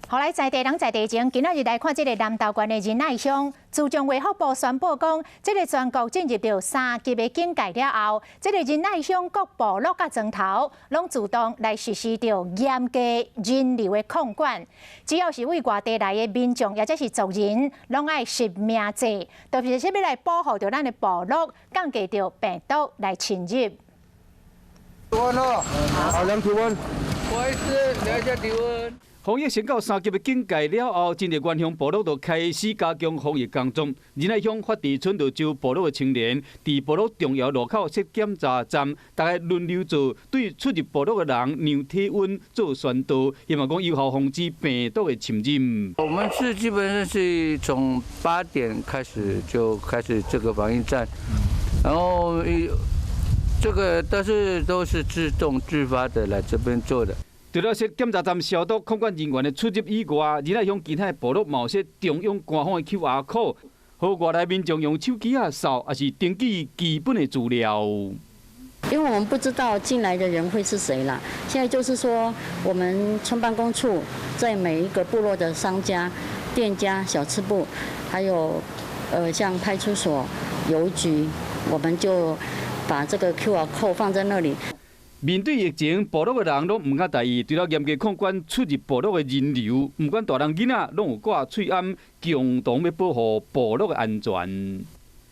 后来在地人在地前，今仔日来看这个南投县的仁爱乡，自从卫福部宣布讲，这个全国进入到3级的警戒了后，这个仁爱乡各部落甲庄头，拢自动来实施着严格人流的控管。只要是为外地来的民众，或者是族人，拢爱实名制，特别是要来保护着咱的部落，降低着病毒来侵入。体温哦，好，量体温。不好意思，量一下体温。 防疫升到3级的警戒了后，真侪原乡部落就开始加强防疫工作。仁爱乡发地村就招部落的青年，伫部落重要路口设检查站，大家轮流做，对出入部落的人量体温做宣导，希望讲有效防止病毒的侵入。我们是基本上是从8点开始就开始这个防疫站，然后这个但是都是自动自发的来这边做的。 除了设检查站消毒控管人员的出入以外，仁爱乡其他的部落嘛设中央官方的 QR code， 和外来民众用手机扫，也是登记基本的资料。因为我们不知道进来的人会是谁啦。现在就是说，我们村办公处在每一个部落的商家、店家、小吃部，还有像派出所、邮局，我们就把这个 QR code 放在那里。 面对疫情，部落的人拢唔敢大意，除了严格控管出入部落的人流，唔管大人囡仔拢有挂喙罨，共同要保护部落的安全。